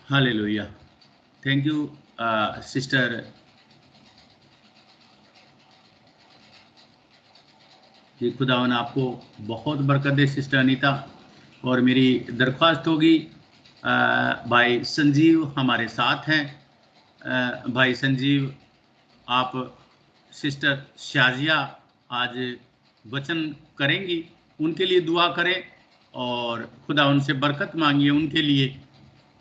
Hallelujah. Thank you sister. कि खुदावन आपको बहुत बरकत दे सिस्टर अनीता। और मेरी दरख्वास्त होगी भाई संजीव हमारे साथ हैं। भाई संजीव, आप सिस्टर शाजिया आज वचन करेंगी, उनके लिए दुआ करें और खुदा उनसे बरकत मांगिए उनके लिए।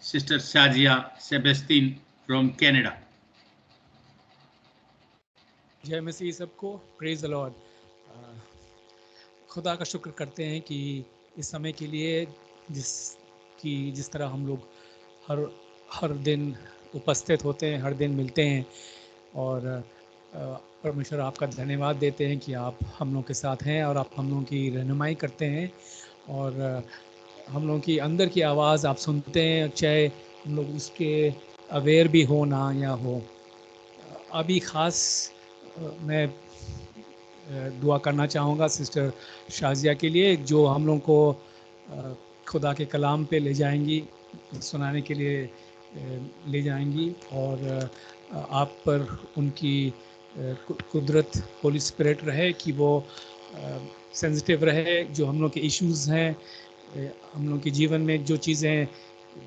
Sister Shazia Sebastian from Canada. जय मसीह सबको, प्रेज द लॉर्ड। खुदा का शुक्र करते हैं कि इस समय के लिए जिस तरह हम लोग हर दिन उपस्थित होते हैं, हर दिन मिलते हैं। और परमेश्वर आपका धन्यवाद देते हैं कि आप हम लोग के साथ हैं और आप हम लोग की रहनुमाई करते हैं और हम लोग की अंदर की आवाज़ आप सुनते हैं, चाहे हम लोग उसके अवेयर भी हो ना या हो। अभी ख़ास मैं दुआ करना चाहूँगा सिस्टर शाजिया के लिए, जो हम लोग को खुदा के कलाम पे ले जाएंगी, सुनाने के लिए ले जाएंगी। और आप पर उनकी कुदरत, होली स्पिरिट रहे कि वो सेंसिटिव रहे। जो हम लोग के इश्यूज़ हैं, हम लोग के जीवन में जो चीज़ें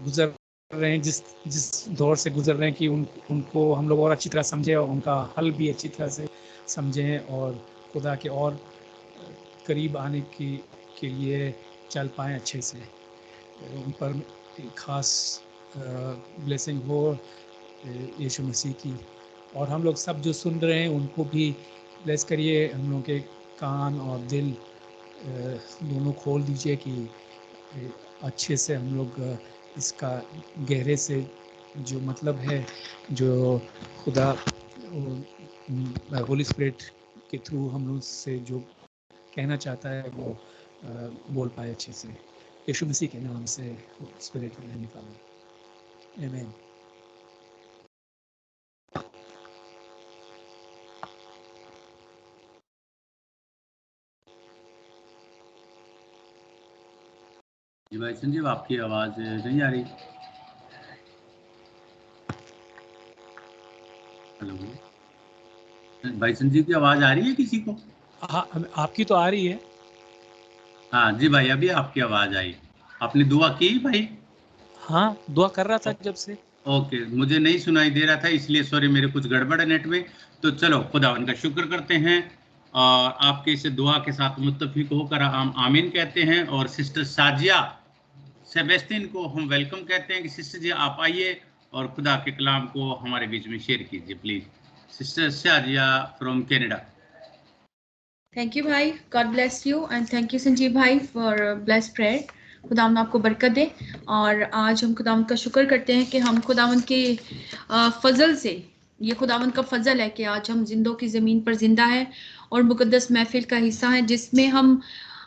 गुजर रहे हैं, जिस दौर से गुजर रहे हैं, कि उनको हम लोग और अच्छी तरह समझें और उनका हल भी अच्छी तरह से समझें और खुदा के और करीब आने के लिए चल पाएँ अच्छे से। उन पर ख़ास ब्लेसिंग हो यीशु मसीह की। और हम लोग सब जो सुन रहे हैं उनको भी ब्लेस करिए। हम लोग के कान और दिल दोनों खोल दीजिए कि अच्छे से हम लोग इसका गहरे से जो मतलब है, जो खुदा होली स्पिरिट के थ्रू हम लोग से जो कहना चाहता है वो बोल पाए अच्छे से। यीशु मसीह के नाम से स्पिरिट में निकालें, आमीन। जी भाई संजीव, आपकी आवाज नहीं आ रही। हेलो भाई संजीव, की आवाज आ रही है किसी को? हाँ, आपकी तो आ रही है। हाँ जी भाई, अभी आपकी आवाज आई। आपने दुआ की भाई? हाँ, दुआ कर रहा था जब से। ओके, मुझे नहीं सुनाई दे रहा था इसलिए सॉरी, मेरे कुछ गड़बड़ है नेट में। तो चलो खुदा उनका शुक्र करते हैं और आपके इस दुआ के साथ मुत्तफिक होकर हम आमीन कहते हैं। और सिस्टर साजिया सेबेस्टिन को हम वेलकम कहते हैं कि सिस्टर जी आप आइए और खुदा के कलाम को हमारे बीच में शेयर कीजिए please. Sister Sajia from Canada. Thank you भाई, God bless you and thank you Sanjeev भाई फॉर ब्लेस प्रेयर। खुदावंद आपको बरकत दे। और आज हम खुदावंद का शुक्र करते हैं कि हम खुदावंद के फजल से, ये खुदावंद का फजल है कि आज हम जिंदों की ज़मीन पर जिंदा है और मुकद्दस महफिल का हिस्सा है, जिसमें हम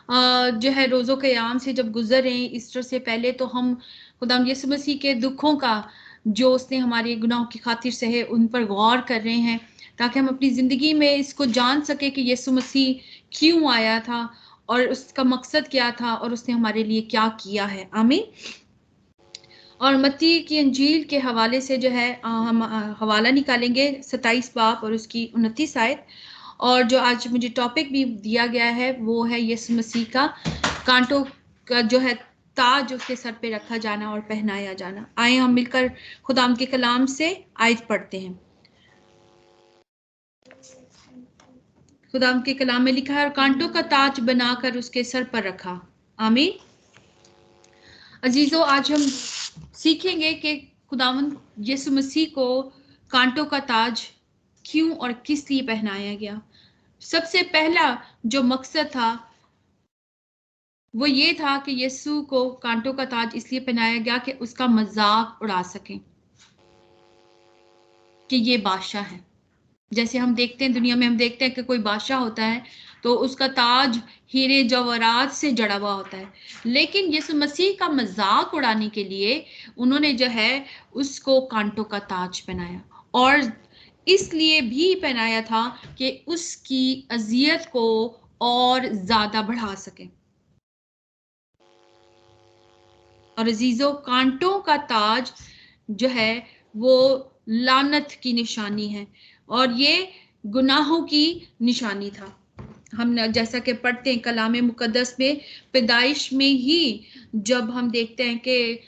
जो है रोज़ों क़याम से जब गुजर रहे हैं, ईस्टर से पहले तो हम खुदावंद यीशु मसीह के दुखों का जो उसने हमारे गुनाहों की खातिर सहे उन पर गौर कर रहे हैं, ताकि हम अपनी ज़िंदगी में इसको जान सके कि यीशु मसीह क्यों आया था और उसका मकसद क्या था और उसने हमारे लिए क्या किया है। आमीन। और मत्ती की अंजील के हवाले से जो है हम हवाला निकालेंगे 27 बाब और उसकी 29 आयत। और जो आज मुझे टॉपिक भी दिया गया है वो है यीशु मसीह का कांटों का जो है ताज उसके सर पे रखा जाना और पहनाया जाना। आए हम मिलकर खुदाम के कलाम से आयत पढ़ते हैं। खुदाम के कलाम में लिखा है, और कांटों का ताज बनाकर उसके सर पर रखा। आमीन। अजीजों, आज हम सीखेंगे कि खुदावंद यीशु मसीह को कांटों का ताज क्यों और किस लिए पहनाया गया। सबसे पहला जो मकसद था वो ये था कि यीशु को कांटों का ताज इसलिए पहनाया गया कि उसका मजाक उड़ा सकें कि ये बादशाह है। जैसे हम देखते हैं दुनिया में, हम देखते हैं कि कोई बादशाह होता है तो उसका ताज हीरे जवाहरात से जड़ा हुआ होता है, लेकिन यीशु मसीह का मजाक उड़ाने के लिए उन्होंने जो है उसको कांटों का ताज पहनाया। और इसलिए भी पहनाया था कि उसकी अजियत को और ज्यादा बढ़ा सके। और अजीजों, कांटों का ताज जो है वो लानत की निशानी है और ये गुनाहों की निशानी था। हम जैसा कि पढ़ते हैं कलाम मुकद्दस में, पैदाइश में ही जब हम देखते हैं कि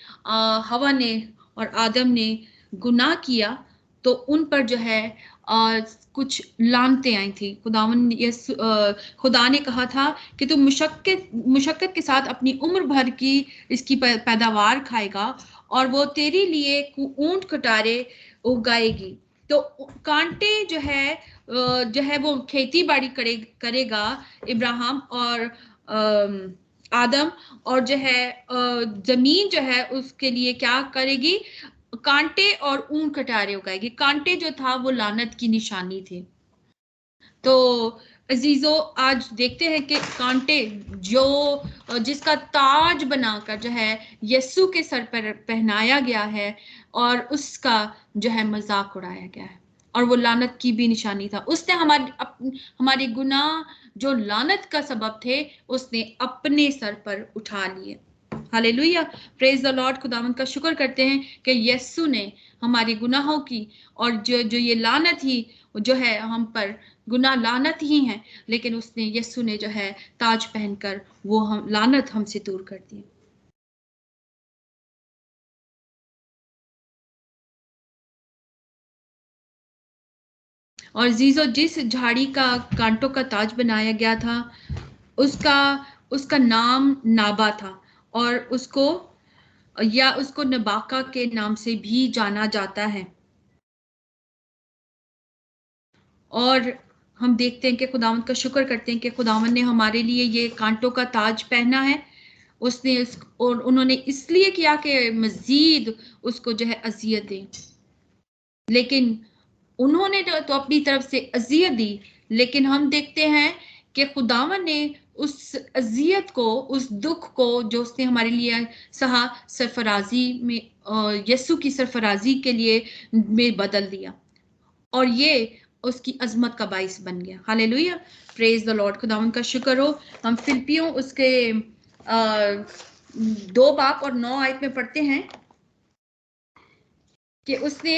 हवा ने और आदम ने गुनाह किया तो उन पर जो है कुछ लानतें आई थी। खुदा ने कहा था कि तुम मुशक्कत के साथ अपनी उम्र भर की इसकी पैदावार खाएगा और वो तेरे लिए ऊंट कटारे उगाएगी। तो कांटे जो है वो खेती बाड़ी करेगा इब्राहिम और आदम, और जो है जमीन जो है उसके लिए क्या करेगी, कांटे और ऊन कटारे उगाएगी। कांटे जो था वो लानत की निशानी थे। तो अजीजों आज देखते हैं कि कांटे जिसका ताज बनाकर जो है यीशु के सर पर पहनाया गया है और उसका जो है मजाक उड़ाया गया है और वो लानत की भी निशानी था। उसने हमारे गुनाह जो लानत का सबब थे उसने अपने सर पर उठा लिए। Hallelujah, praise the Lord. खुदावंद का शुक्र करते हैं कि यीशु ने हमारे गुनाहों की और जो ये लानत ही जो है हम पर गुनाह लानत ही है, लेकिन उसने यीशु ने जो है ताज पहनकर वो हम लानत हमसे दूर कर दी। और जीजो जिस झाड़ी का कांटों का ताज बनाया गया था उसका नाम नाबा था और उसको नबाका के नाम से भी जाना जाता है। और हम देखते हैं कि खुदावंद का शुक्र करते हैं कि खुदावंद ने हमारे लिए ये कांटों का ताज पहना है। और उन्होंने इसलिए किया कि मजीद उसको जो है अजियत दें, लेकिन उन्होंने तो अपनी तरफ से अजियत दी, लेकिन हम देखते हैं कि खुदावंद ने उस अजियत को, उस दुख को जो उसने हमारे लिए सहा, सरफराजी में यीशु की सरफराजी के लिए में बदल दिया और ये उसकी अजमत का बाइस बन गया। Hallelujah, praise the Lord. खुदावंद का शुक्र हो। हम फिलिपियों उसके 2 बाब और 9 आयत में पढ़ते हैं कि उसने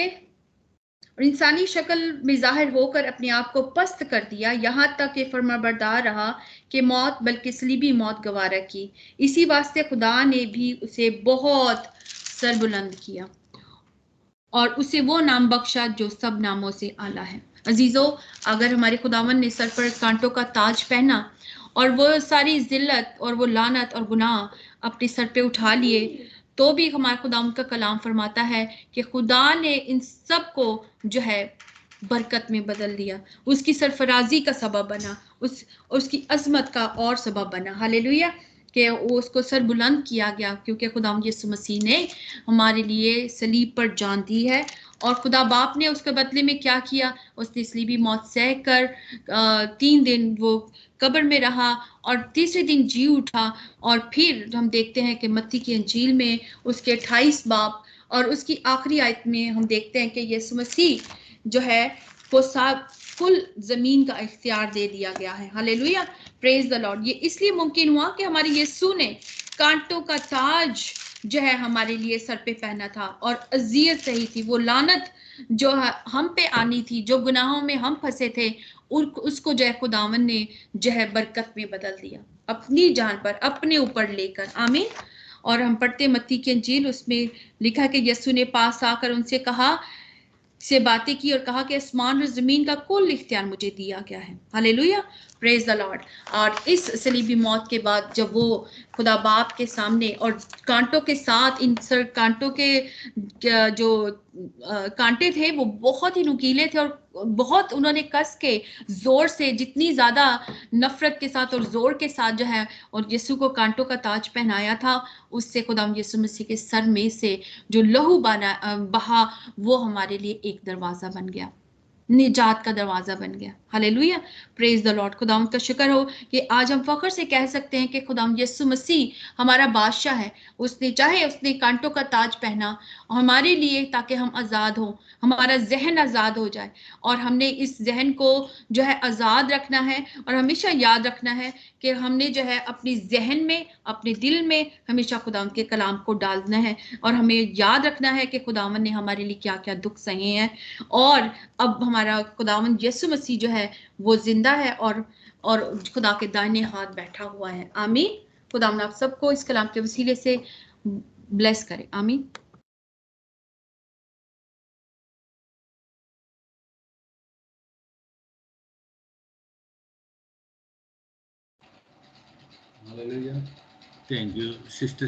इंसानी शक्ल में जाहिर होकर अपने आप को पस्त कर दिया, यहाँ तक कि फरमाबरदार रहा कि मौत बल्कि सलीबी मौत गवारा की। इसी वास्ते खुदा ने भी उसे बहुत सरबुलंद किया और उसे वो नाम बख्शा जो सब नामों से आला है। अजीजों, अगर हमारे खुदावन ने सर पर कांटों का ताज पहना और वो सारी जिल्लत और वो लानत और गुनाह अपने सर पे उठा लिए, तो भी हमारे खुदावन का कलाम फरमाता है कि खुदा ने इन सब को जो है बरकत में बदल दिया, उसकी सरफराजी का सबब बना, उसकी अजमत का और सबब बना। हालेलुया, कि उसको सर बुलंद किया गया क्योंकि खुदा यीशु मसीह ने हमारे लिए सलीब पर जान दी है। और खुदा बाप ने उसके बदले में क्या किया, उसने सलीबी मौत सह कर 3 दिन वो कब्र में रहा और तीसरे दिन जी उठा। और फिर हम देखते हैं कि मत्ती की अंजील में उसके 28 बाब और उसकी आखिरी आयत में हम देखते हैं कि यीशु मसीह जो है वो कुल जमीन का इख्तियार दे दिया गया है। Hallelujah, praise the Lord. ये इसलिए मुमकिन हुआ कि हमारे यीशु ने कांटों का ताज जो है हमारे लिए सर पे पहना था और अजियत सही थी, वो लानत जो हम पे आनी थी, जो गुनाहों में हम फंसे थे, उसको जो है खुदावन ने जो है बरकत में बदल दिया, अपनी जान पर अपने ऊपर लेकर। आमीन। और हम पढ़ते मत्ती की अंजील, उसमें लिखा कि यीशु ने पास आकर उनसे से बातें की और कहा कि आसमान और जमीन का कुल इख्तियार मुझे दिया गया है। Hallelujah, praise the Lord. और इस सलीबी मौत के बाद जब वो खुदा बाप के सामने और कांटों के साथ, इन कांटों के जो कांटे थे वो बहुत ही नुकीले थे और बहुत उन्होंने कस के जोर से, जितनी ज्यादा नफरत के साथ और जोर के साथ जो है और यीशु को कांटों का ताज पहनाया था, उससे खुदाम यीशु मसीह के सर में से जो लहू बहा वो हमारे लिए एक दरवाजा बन गया। निजात का दरवाजा बन गया। Hallelujah, praise the Lord. खुदाम का शुक्र हो कि आज हम फख्र से कह सकते हैं कि खुदाम यीशु मसीह हमारा बादशाह है। उसने कांटों का ताज पहना हमारे लिए ताकि हम आज़ाद हो, हमारा जहन आज़ाद हो जाए। और हमने इस जहन को जो है आज़ाद रखना है और हमेशा याद रखना है कि हमने जो है अपनी जहन में, अपने दिल में हमेशा खुदावंद के कलाम को डालना है और हमें याद रखना है कि खुदावंद ने हमारे लिए क्या क्या दुख सहे हैं। और अब हमारा खुदावंद यीशु मसीह जो है वो जिंदा है और खुदा के दाहिने हाथ बैठा हुआ है। आमीन। खुदावंद आप सबको इस कलाम के वसीले से ब्लेस करे। आमीन। Hallelujah. Thank you, Sister